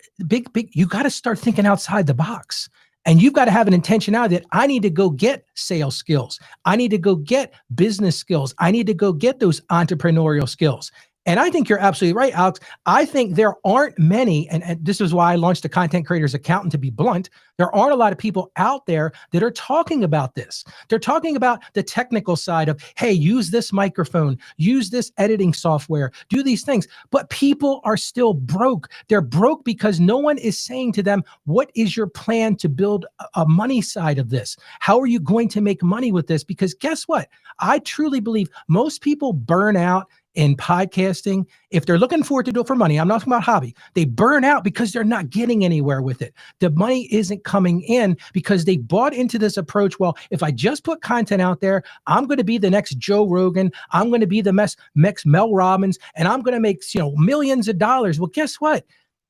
you got to start thinking outside the box. And you've got to have an intentionality that I need to go get sales skills. I need to go get business skills. I need to go get those entrepreneurial skills. And I think you're absolutely right, Alex. I think there aren't many, and this is why I launched the Content Creators Accountant, to be blunt. There aren't a lot of people out there that are talking about this. They're talking about the technical side of, hey, use this microphone, use this editing software, do these things. But people are still broke. They're broke because no one is saying to them, what is your plan to build a money side of this? How are you going to make money with this? Because guess what? I truly believe most people burn out in podcasting. If they're looking forward to do it for money, I'm not talking about hobby. They burn out because they're not getting anywhere with it. The money isn't coming in because they bought into this approach. Well, if I just put content out there, I'm going to be the next Joe Rogan. I'm going to be the next Mel Robbins, and I'm going to make millions of dollars. Well, guess what?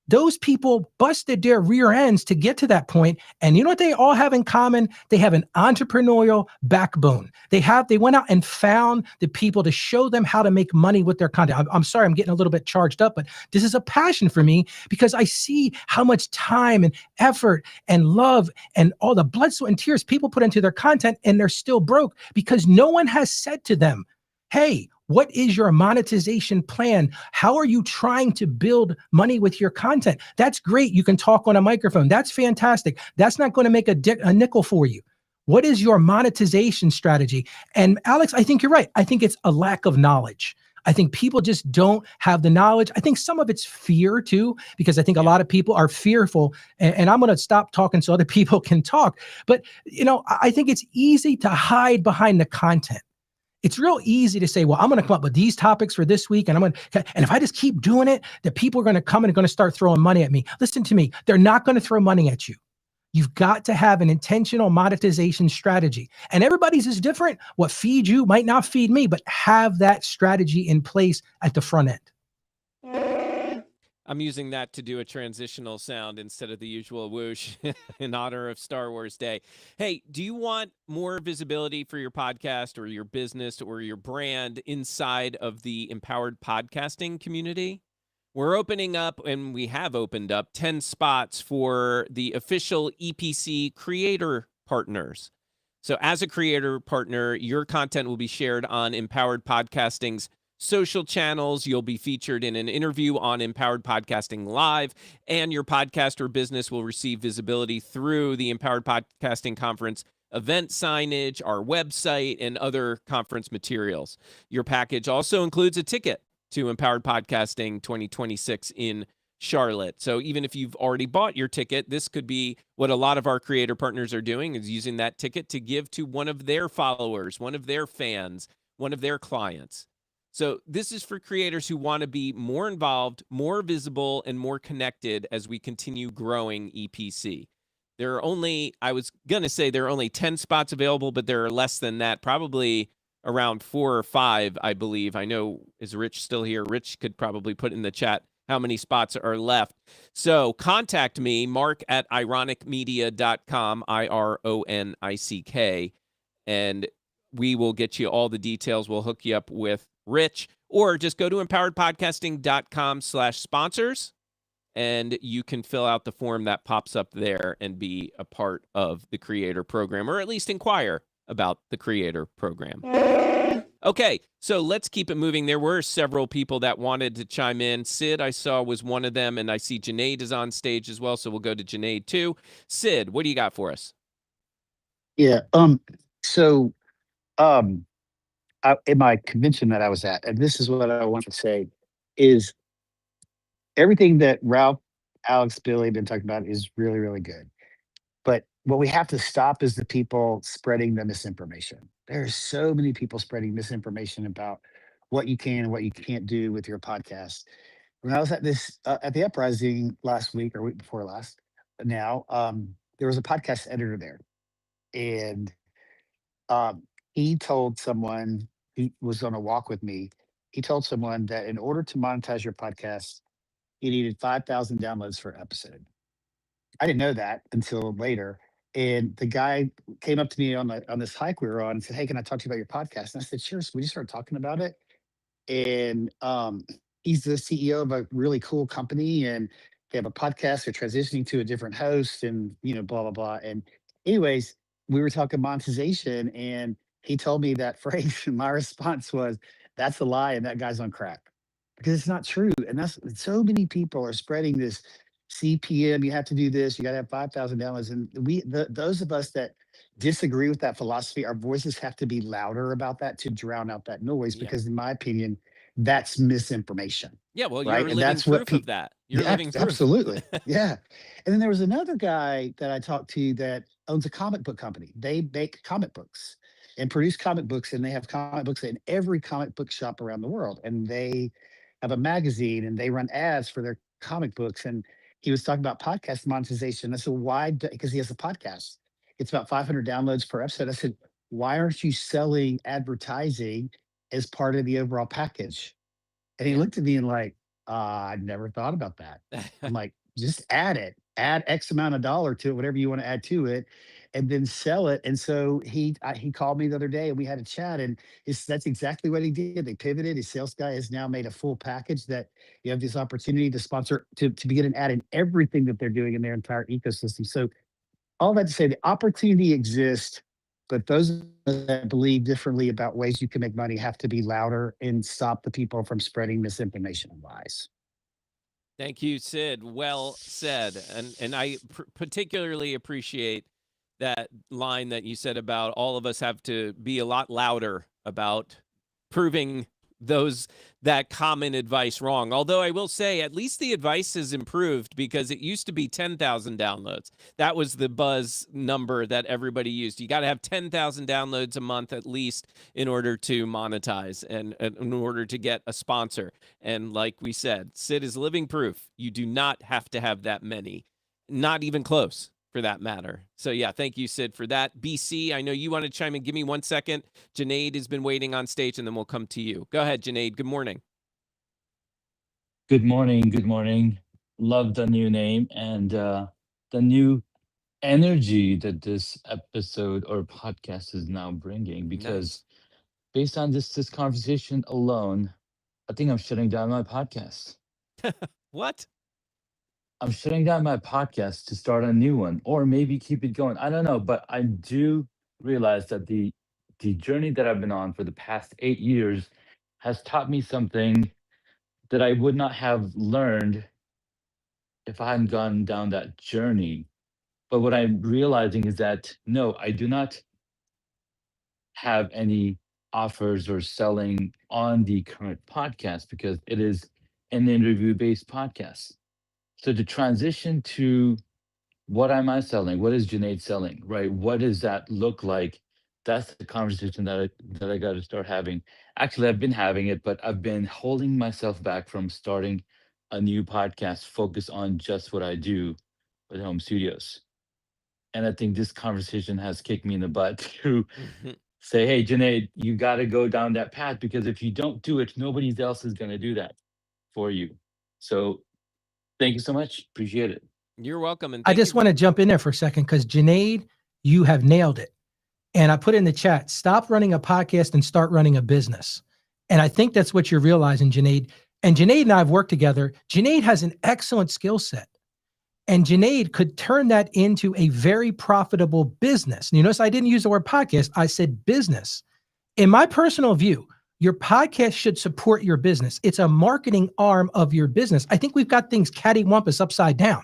Those people busted their rear ends to get to that point. And you know what they all have in common? They have an entrepreneurial backbone. They went out and found the people to show them how to make money with their content. I'm sorry, I'm getting a little bit charged up, but this is a passion for me because I see how much time and effort and love and all the blood, sweat, and tears people put into their content, and they're still broke because no one has said to them, hey, what is your monetization plan? How are you trying to build money with your content? That's great. You can talk on a microphone. That's fantastic. That's not going to make a nickel for you. What is your monetization strategy? And Alex, I think you're right. I think it's a lack of knowledge. I think people just don't have the knowledge. I think some of it's fear too, because I think a lot of people are fearful. And I'm going to stop talking so other people can talk. But, I think it's easy to hide behind the content. It's real easy to say, well, I'm going to come up with these topics for this week. And if I just keep doing it, the people are going to come and going to start throwing money at me. Listen to me. They're not going to throw money at you. You've got to have an intentional monetization strategy. And everybody's is different. What feeds you might not feed me, but have that strategy in place at the front end. I'm using that to do a transitional sound instead of the usual whoosh in honor of Star Wars Day. Hey, do you want more visibility for your podcast or your business or your brand inside of the empowered podcasting community? We're opening up, and we have opened up 10 spots for the official EPC creator partners. So as a creator partner, your content will be shared on Empowered Podcasting's social channels. You'll be featured in an interview on Empowered Podcasting Live, and your podcast or business will receive visibility through the Empowered Podcasting Conference event signage, our website, and other conference materials. Your package also includes a ticket to Empowered Podcasting 2026 in Charlotte. So even if you've already bought your ticket, this could be what a lot of our creator partners are doing, is using that ticket to give to one of their followers, one of their fans, one of their clients. So this is for creators who want to be more involved, more visible, and more connected as we continue growing EPC. There are only, I was going to say there are only 10 spots available, but there are less than that, probably around 4 or 5, I believe. I know, is Rich still here? Rich could probably put in the chat how many spots are left. So contact me, mark@ironicmedia.com, IRONICK, and we will get you all the details. We'll hook you up with Rich, or just go to empoweredpodcasting.com/sponsors, and you can fill out the form that pops up there and be a part of the creator program, or at least inquire about the creator program. Okay, so let's keep it moving. There were several people that wanted to chime in. Sid, I saw, was one of them, and I see Janaid is on stage as well, so we'll go to Janaid too. Sid, what do you got for us? Yeah. So, in my convention that I was at, and this is what I want to say, is everything that Ralph, Alex, Billy have been talking about is really, really good. But what we have to stop is the people spreading the misinformation. There's so many people spreading misinformation about what you can and what you can't do with your podcast. When I was at this at the uprising last week or week before last, now there was a podcast editor there, and um, he told someone who was on a walk with me. He told someone that in order to monetize your podcast, you needed 5,000 downloads for episode. I didn't know that until later. And the guy came up to me on this hike we were on and said, "Hey, can I talk to you about your podcast?" And I said, "Sure." So we just started talking about it. And he's the CEO of a really cool company, and they have a podcast. They're transitioning to a different host, and blah blah blah. And anyways, we were talking monetization, and he told me that phrase. And my response was, "That's a lie, and that guy's on crack," because it's not true. And that's so many people are spreading this CPM. You have to do this. You got to have 5,000 downloads, and those of us that disagree with that philosophy, our voices have to be louder about that to drown out that noise. Yeah. Because in my opinion, that's misinformation, Yeah, well, you're right? And living that's what proof of people. that. You're Yeah, living proof. absolutely. Yeah. And then there was another guy that I talked to that owns a comic book company. They make comic books and produce comic books, and they have comic books in every comic book shop around the world. And they have a magazine, and they run ads for their comic books. And he was talking about podcast monetization. I said, why? Because he has a podcast. It's about 500 downloads per episode. I said, why aren't you selling advertising as part of the overall package? And he Yeah. looked at me and like, I never thought about that. I'm like, just add it, add X amount of dollar to it, whatever you want to add to it, and then sell it. And so he called me the other day, and we had a chat, and that's exactly what he did. They pivoted. His sales guy has now made a full package that you have this opportunity to sponsor to begin an ad in everything that they're doing in their entire ecosystem. So all that to say, the opportunity exists, but those that believe differently about ways you can make money have to be louder and stop the people from spreading misinformation and lies. Thank you, Sid. Well said. And I particularly appreciate that line that you said about all of us have to be a lot louder about proving that common advice wrong. Although I will say at least the advice has improved, because it used to be 10,000 downloads. That was the buzz number that everybody used. You got to have 10,000 downloads a month at least in order to monetize and in order to get a sponsor. And like we said, Sid is living proof. You do not have to have that many, not even close for that matter. So yeah, thank you, Sid, for that. BC, I know you want to chime in. Give me 1 second. Janaid has been waiting on stage, and then we'll come to you. Go ahead, Janaid. Good morning. Good morning. Good morning. Love the new name and the new energy that this episode or podcast is now bringing. Nice. Because based on this conversation alone, I think I'm shutting down my podcast. What? I'm shutting down my podcast to start a new one, or maybe keep it going. I don't know, but I do realize that the journey that I've been on for the past 8 years has taught me something that I would not have learned if I hadn't gone down that journey. But what I'm realizing is that no, I do not have any offers or selling on the current podcast because it is an interview based podcast. So to transition to what am I selling? What is Janaid selling? Right? What does that look like? That's the conversation that I got to start having. Actually, I've been having it, but I've been holding myself back from starting a new podcast focused on just what I do with home studios. And I think this conversation has kicked me in the butt to say, hey, Janaid, you got to go down that path, because if you don't do it, nobody else is going to do that for you. So thank you so much. Appreciate it. You're welcome. And I thank just you. want to jump in there for a second because Janaid, you have nailed it. And I put in the chat, stop running a podcast and start running a business. And I think that's what you're realizing, Janaid. And Janaid and I have worked together. Janaid has an excellent skill set. And Janaid could turn that into a very profitable business. And you notice I didn't use the word podcast. I said business. In my personal view, your podcast should support your business. It's a marketing arm of your business. I think we've got things cattywampus upside down.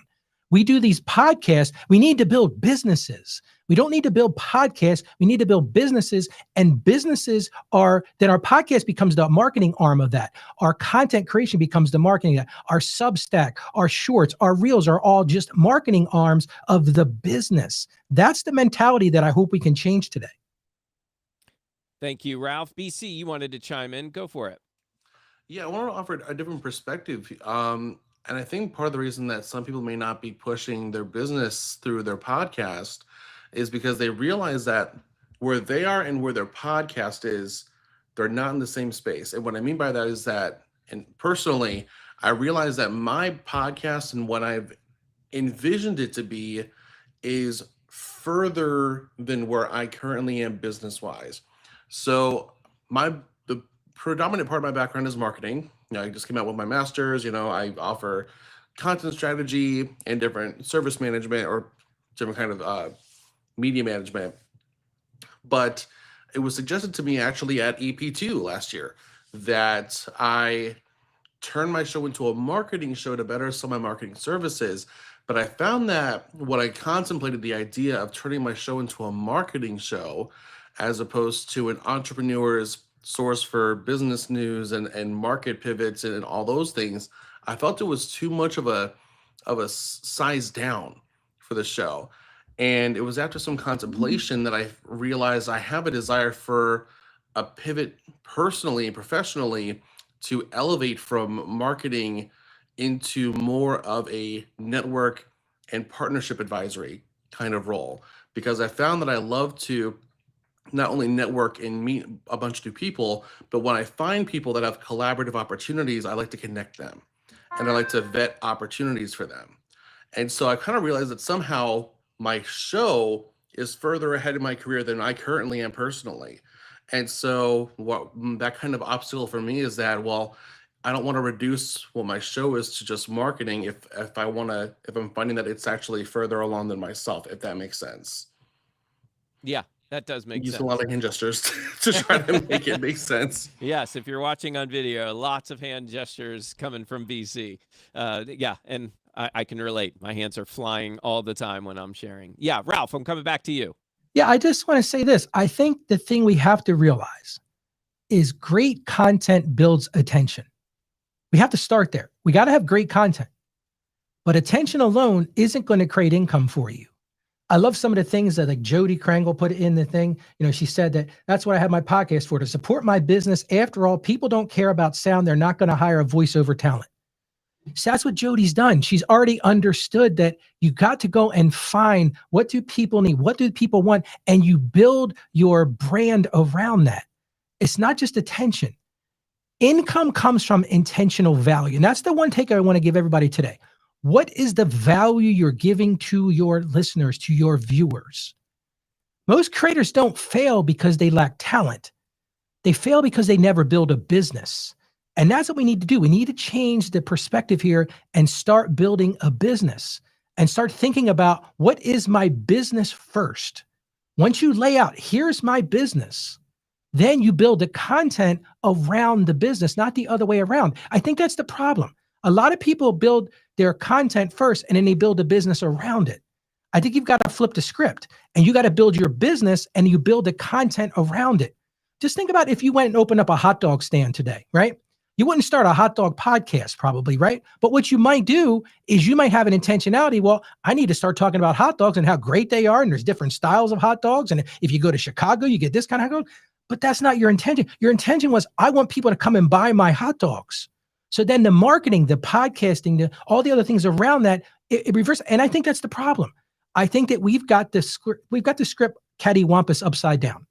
We do these podcasts. We need to build businesses. We don't need to build podcasts. We need to build businesses, and businesses are, then our podcast becomes the marketing arm of that. Our content creation becomes the marketing of that. Our Substack, our shorts, our reels are all just marketing arms of the business. That's the mentality that I hope we can change today. Thank you, Ralph. BC, you wanted to chime in. Go for it. Yeah, I want to offer a different perspective. And I think part of the reason that some people may not be pushing their business through their podcast is because they realize that where they are and where their podcast is, they're not in the same space. And what I mean by that is that, and personally, I realize that my podcast and what I've envisioned it to be is further than where I currently am business wise. So the predominant part of my background is marketing. I just came out with my master's. I offer content strategy and different service management or different kind of media management. But it was suggested to me actually at EP2 last year that I turn my show into a marketing show to better sell my marketing services. But I found that when I contemplated the idea of turning my show into a marketing show, as opposed to an entrepreneur's source for business news and market pivots and all those things, I felt it was too much of a size down for the show. And it was after some contemplation that I realized I have a desire for a pivot personally and professionally to elevate from marketing into more of a network and partnership advisory kind of role, because I found that I love to not only network and meet a bunch of new people, but when I find people that have collaborative opportunities, I like to connect them and I like to vet opportunities for them. And so I kind of realized that somehow my show is further ahead in my career than I currently am personally. And so that kind of obstacle for me is that, well, I don't want to reduce what my show is to just marketing if I'm finding that it's actually further along than myself, if that makes sense. Yeah, that does make Use sense. a lot of hand gestures to try to make it make sense. Yes, if you're watching on video, lots of hand gestures coming from BC. Yeah, and I can relate. My hands are flying all the time when I'm sharing. Yeah, Ralph, I'm coming back to you. Yeah, I just want to say this. I think the thing we have to realize is great content builds attention. We have to start there. We got to have great content. But attention alone isn't going to create income for you. I love some of the things that like Jody Krangle put in the thing. She said that's what I have my podcast for, to support my business. After all, people don't care about sound. They're not going to hire a voiceover talent. So that's what Jody's done. She's already understood that you got to go and find, what do people need? What do people want? And you build your brand around that. It's not just attention. Income comes from intentional value. And that's the one take I want to give everybody today. What is the value you're giving to your listeners, to your viewers? Most creators don't fail because they lack talent. They fail because they never build a business. And that's what we need to do. We need to change the perspective here and start building a business and start thinking about, what is my business first? Once you lay out, here's my business, then you build the content around the business, not the other way around. I think that's the problem. A lot of people build their content first and then they build a business around it. I think you've got to flip the script and you got to build your business and you build the content around it. Just think about if you went and opened up a hot dog stand today, right? You wouldn't start a hot dog podcast probably, right? But what you might do is you might have an intentionality. Well, I need to start talking about hot dogs and how great they are. And there's different styles of hot dogs. And if you go to Chicago, you get this kind of hot dog. But that's not your intention. Your intention was, I want people to come and buy my hot dogs. So then the marketing, the podcasting, all the other things around that, it reverses. And I think that's the problem. I think that we've got the script cattywampus upside down.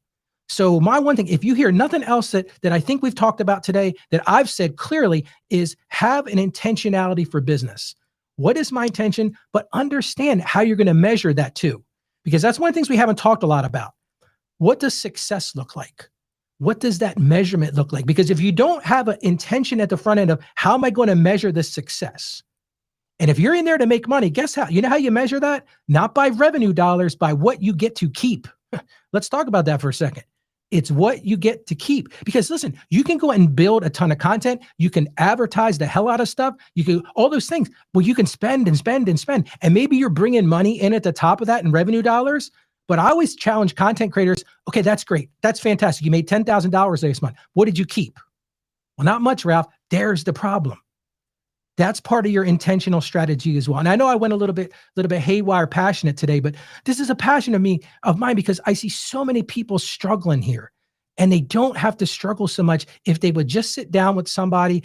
So my one thing, if you hear nothing else that I think we've talked about today, that I've said clearly, is have an intentionality for business. What is my intention? But understand how you're going to measure that too. Because that's one of the things we haven't talked a lot about. What does success look like? What does that measurement look like? Because if you don't have an intention at the front end of, how am I going to measure this success? And if you're in there to make money, guess how? You know how you measure that? Not by revenue dollars, by what you get to keep. Let's talk about that for a second. It's what you get to keep. Because listen, you can go and build a ton of content. You can advertise the hell out of stuff. You can all those things. Well, you can spend and spend and spend. And maybe you're bringing money in at the top of that in revenue dollars. But I always challenge content creators. Okay, that's great. That's fantastic. You made $10,000 this month. What did you keep? Well, not much, Ralph. There's the problem. That's part of your intentional strategy as well. And I know I went a little bit haywire passionate today, but this is a passion of mine because I see so many people struggling here. And they don't have to struggle so much if they would just sit down with somebody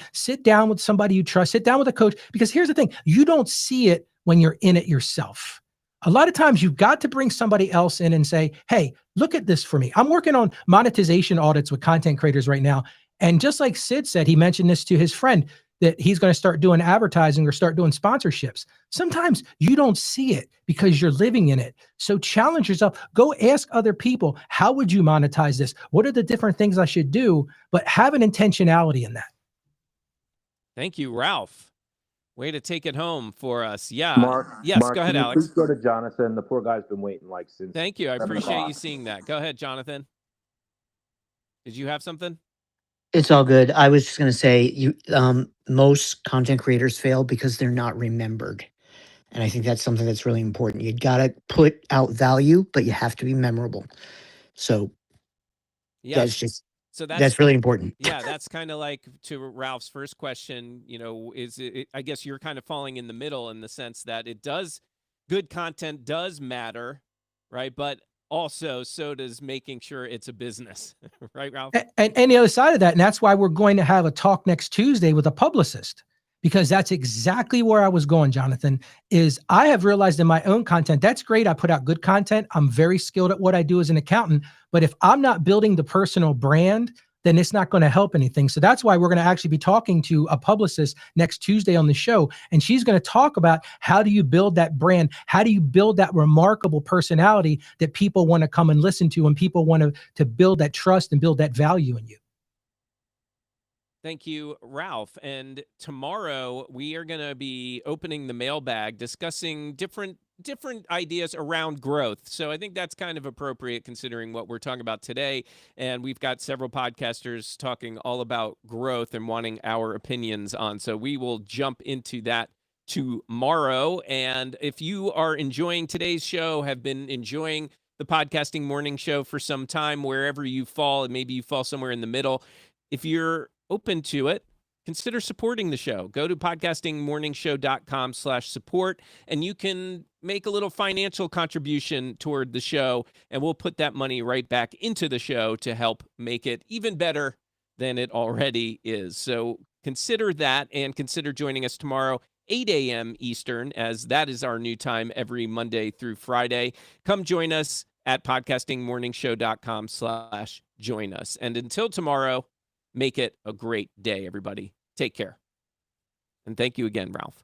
you trust, sit down with a coach. Because here's the thing, you don't see it when you're in it yourself. A lot of times you've got to bring somebody else in and say, hey, look at this for me. I'm working on monetization audits with content creators right now. And just like Sid said, he mentioned this to his friend, that he's going to start doing advertising or start doing sponsorships. Sometimes you don't see it because you're living in it. So challenge yourself. Go ask other people, how would you monetize this? What are the different things I should do? But have an intentionality in that. Thank you, Ralph. Way to take it home for us. Yeah. Mark, Yes, Mark, go ahead, can you Alex. please go to Jonathan? The poor guy's been waiting like since. Thank you. I 7 appreciate o'clock. you seeing that. Go ahead, Jonathan. Did you have something? It's all good. I was just going to say, most content creators fail because they're not remembered. And I think that's something that's really important. You got to put out value, but you have to be memorable. So that's Yes. So that's really important. yeah, that's kind of like to Ralph's first question, is it, I guess you're kind of falling in the middle in the sense that good content does matter, right? But also, so does making sure it's a business, right, Ralph? And the other side of that, and that's why we're going to have a talk next Tuesday with a publicist, because that's exactly where I was going, Jonathan, is I have realized in my own content, that's great. I put out good content. I'm very skilled at what I do as an accountant. But if I'm not building the personal brand, then it's not going to help anything. So that's why we're going to actually be talking to a publicist next Tuesday on the show. And she's going to talk about how do you build that brand? How do you build that remarkable personality that people want to come and listen to and people want to build that trust and build that value in you? Thank you, Ralph. And tomorrow we are going to be opening the mailbag, discussing different ideas around growth. So I think that's kind of appropriate considering what we're talking about today. And we've got several podcasters talking all about growth and wanting our opinions on. So we will jump into that tomorrow. And if you are enjoying today's show, have been enjoying the Podcasting Morning Show for some time, wherever you fall, and maybe you fall somewhere in the middle, if you're open to it, consider supporting the show. Go to podcastingmorningshow.com/support, and you can make a little financial contribution toward the show, and we'll put that money right back into the show to help make it even better than it already is. So consider that, and consider joining us tomorrow, 8 a.m. Eastern, as that is our new time every Monday through Friday. Come join us at podcastingmorningshow.com/join us. And until tomorrow, make it a great day, everybody. Take care. And thank you again, Ralph.